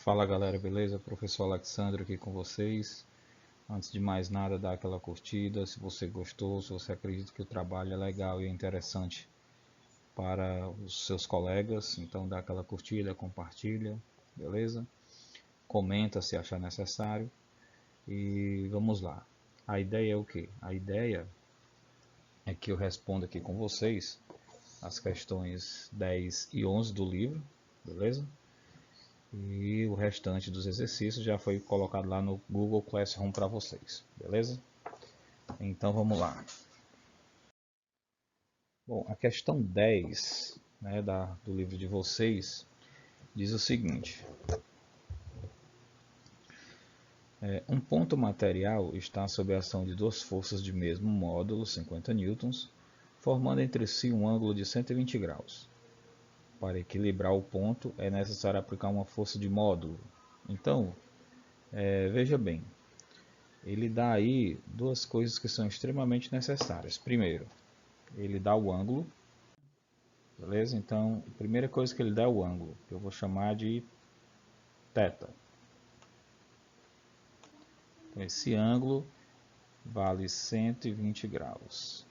Fala galera, beleza? Professor Alexandre aqui com vocês. Antes de mais nada, dá aquela curtida se você gostou, se você acredita que o trabalho é legal e é interessante para os seus colegas. Então dá aquela curtida, compartilha, beleza? Comenta se achar necessário e vamos lá. A ideia é o que? A ideia é que eu responda aqui com vocês as questões 10 e 11 do livro, beleza? E o restante dos exercícios já foi colocado lá no Google Classroom para vocês, beleza? Então vamos lá. Bom, a questão 10, né, do livro de vocês diz o seguinte: um ponto material está sob a ação de duas forças de mesmo módulo, 50 newtons, formando entre si um ângulo de 120 graus. Para equilibrar o ponto é necessário aplicar uma força de módulo. Então, veja bem, ele dá aí duas coisas que são extremamente necessárias. Primeiro, ele dá o ângulo, beleza? Então, a primeira coisa que ele dá é o ângulo, que eu vou chamar de θ. Então, esse ângulo vale 120 graus.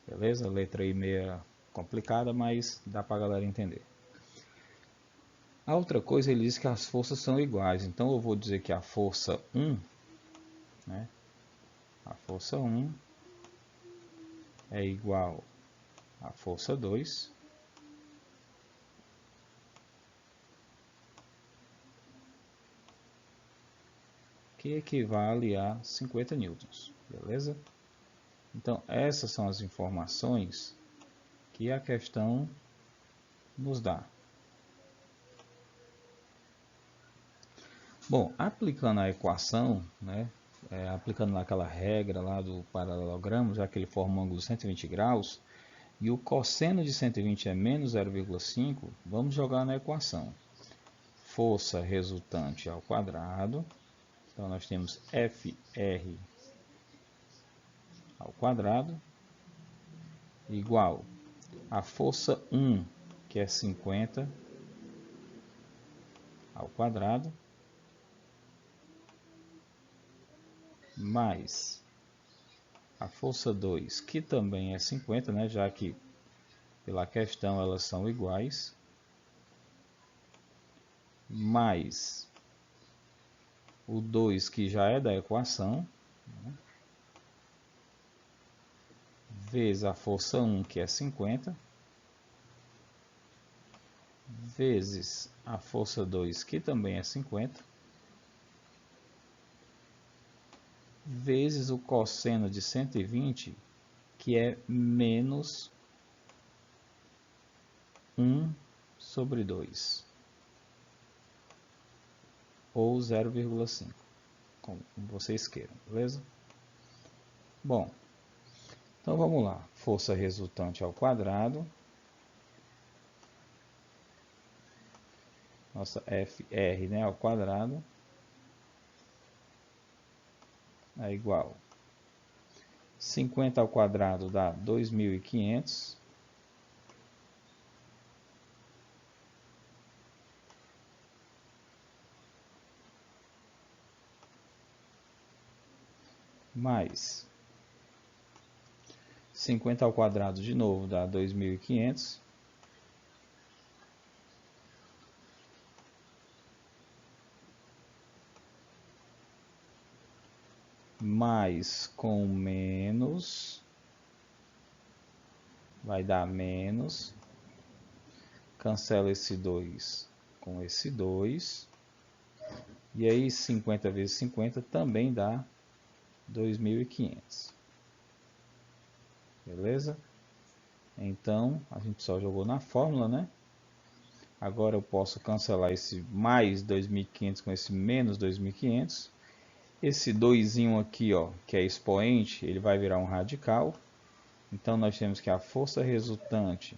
Beleza? A letra aí meia complicada, mas dá para a galera entender. A outra coisa, ele diz que as forças são iguais. Então, eu vou dizer que a força 1, né? A força 1 é igual à força 2, que equivale a 50 newtons, beleza? Então, essas são as informações que a questão nos dá. Bom, aplicando a equação, né, aplicando naquela regra lá do paralelogramo, já que ele forma um ângulo de 120 graus, e o cosseno de 120 é menos 0,5, vamos jogar na equação. Força resultante ao quadrado, então nós temos FR ao quadrado, igual a força 1, que é 50, ao quadrado, mais a força 2, que também é 50, né, já que pela questão elas são iguais, mais o 2, que já é da equação, né, vezes a força 1, que é 50, vezes a força 2, que também é 50, vezes o cosseno de 120, que é menos 1 sobre 2, ou 0,5, como vocês queiram, beleza? Bom, então vamos lá, força resultante ao quadrado, nossa FR, né, ao quadrado, é igual 50 ao quadrado dá 2.500, mais 50 ao quadrado de novo dá 2.500, mais com menos vai dar menos, cancela esse 2 com esse 2, e aí 50 vezes 50 também dá 2.500, beleza? Então, a gente só jogou na fórmula, né? Agora eu posso cancelar esse mais 2.500 com esse menos 2.500. Esse 2 aqui, ó, que é expoente, ele vai virar um radical. Então, nós temos que a força resultante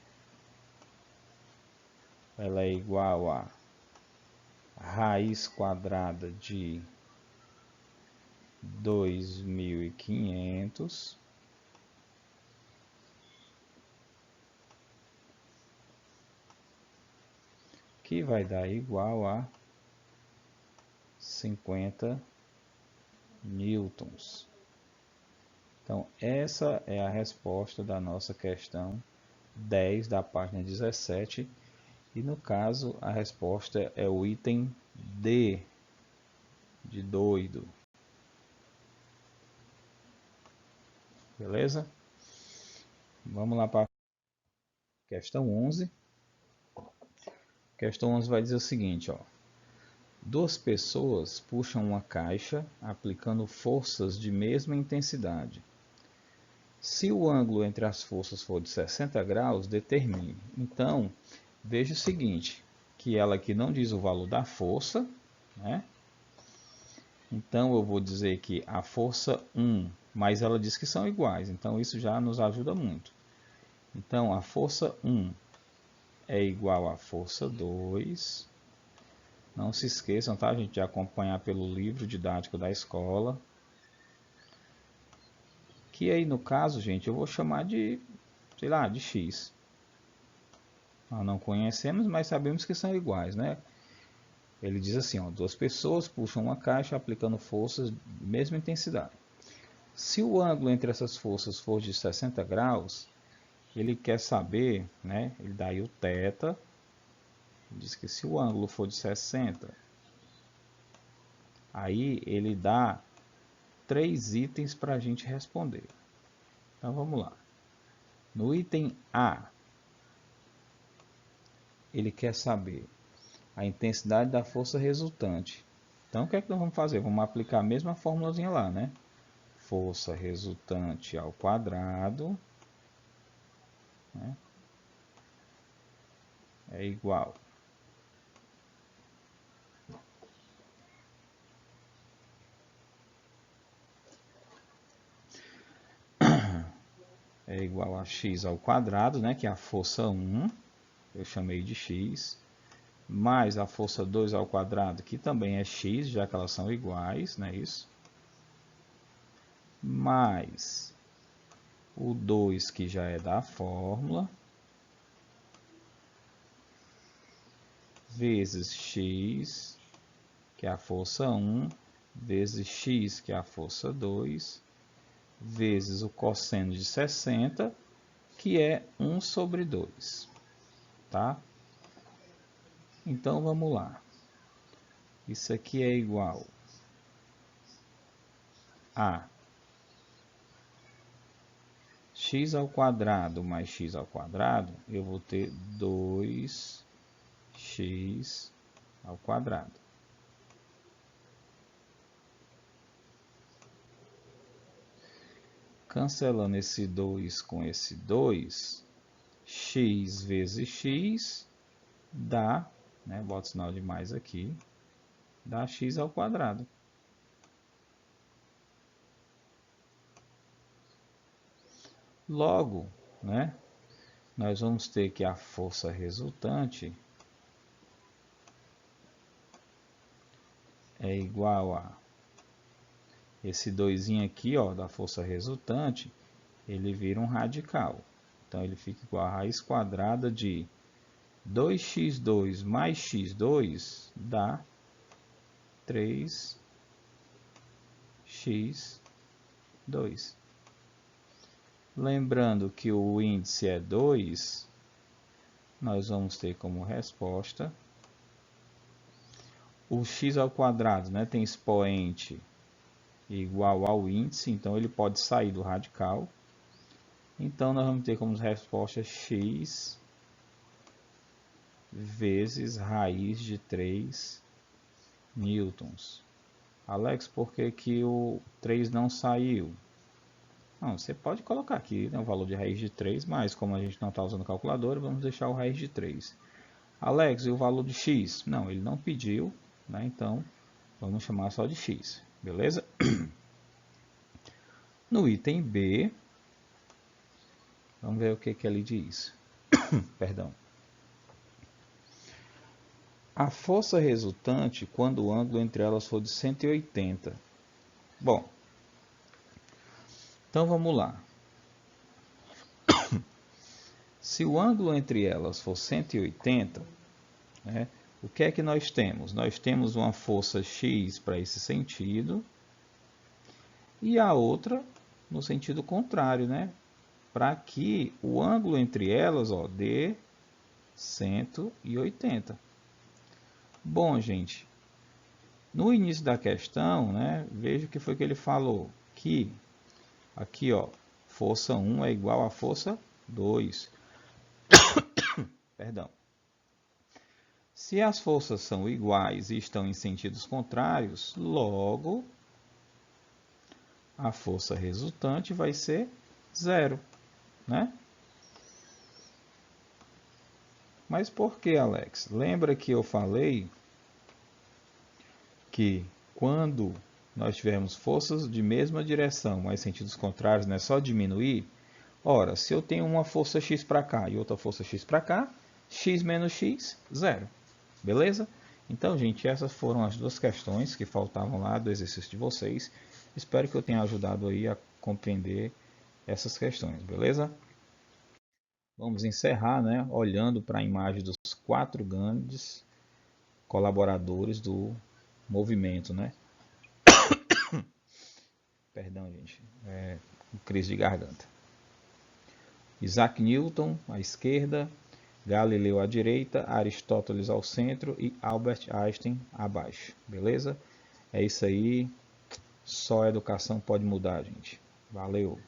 ela é igual a raiz quadrada de 2.500 que vai dar igual a 50 newtons. Então, essa é a resposta da nossa questão 10 da página 17. E no caso, a resposta é o item D, de doido. Beleza? Vamos lá para a questão 11. Questão 11 vai dizer o seguinte, ó. Duas pessoas puxam uma caixa aplicando forças de mesma intensidade. Se o ângulo entre as forças for de 60 graus, determine. Então, veja o seguinte, que ela aqui não diz o valor da força, né? Então, eu vou dizer que a força 1, mas ela diz que são iguais, então isso já nos ajuda muito. Então, a força 1 é igual à força 2. Não se esqueçam, tá, gente, de acompanhar pelo livro didático da escola. Que aí, no caso, gente, eu vou chamar de, sei lá, de x. Nós não conhecemos, mas sabemos que são iguais, né? Ele diz assim, ó, duas pessoas puxam uma caixa aplicando forças de mesma intensidade. Se o ângulo entre essas forças for de 60 graus, ele quer saber, né? Ele dá aí o θ. Diz que se o ângulo for de 60, aí ele dá 3 itens para a gente responder. Então vamos lá. No item A, ele quer saber a intensidade da força resultante. Então o que é que nós vamos fazer? Vamos aplicar a mesma formulazinha lá, né? Força resultante ao quadrado, né, é igual a x ao quadrado, né, que é a força 1, eu chamei de x, mais a força 2 ao quadrado, que também é x, já que elas são iguais, não é isso? Mais o 2, que já é da fórmula, vezes x, que é a força 1, vezes x, que é a força 2, vezes o cosseno de 60, que é 1 sobre 2. Tá? Então, vamos lá. Isso aqui é igual a x ao quadrado mais x ao quadrado, eu vou ter 2x ao quadrado. Cancelando esse 2 com esse 2, x vezes x dá, né, bota o sinal de mais aqui, dá x ao quadrado. Logo, né, nós vamos ter que a força resultante é igual a esse 2 aqui, ó, da força resultante, ele vira um radical. Então, ele fica igual a raiz quadrada de 2x2 mais x2 dá 3x2. Lembrando que o índice é 2, nós vamos ter como resposta o x ao quadrado, né, tem expoente igual ao índice, então ele pode sair do radical. Então, nós vamos ter como resposta x vezes raiz de 3 newtons. Alex, por que que o 3 não saiu? Não, você pode colocar aqui, né, o valor de raiz de 3, mas como a gente não está usando calculadora, vamos deixar o raiz de 3. Alex, e o valor de x? Não, ele não pediu, né, então vamos chamar só de x, beleza? No item B, vamos ver o que ele diz. Perdão. A força resultante quando o ângulo entre elas for de 180. Bom, então vamos lá. Se o ângulo entre elas for 180, né, o que é que nós temos? Nós temos uma força X para esse sentido e a outra no sentido contrário, né? Para que o ângulo entre elas, ó, dê 180. Bom, gente, no início da questão, né, veja o que foi que ele falou, que aqui, ó, força 1 é igual a força 2. Perdão. Se as forças são iguais e estão em sentidos contrários, logo a força resultante vai ser zero, né? Mas por que, Alex? Lembra que eu falei que quando nós tivermos forças de mesma direção, mas sentidos contrários, não é só diminuir? Ora, se eu tenho uma força x para cá e outra força x para cá, x menos x, zero. Beleza? Então, gente, essas foram as duas questões que faltavam lá do exercício de vocês. Espero que eu tenha ajudado aí a compreender essas questões, beleza? Vamos encerrar, né, olhando para a imagem dos 4 grandes colaboradores do movimento, né? Perdão, gente, crise de garganta. Isaac Newton à esquerda, Galileu à direita, Aristóteles ao centro e Albert Einstein abaixo, beleza? É isso aí, só a educação pode mudar, gente. Valeu!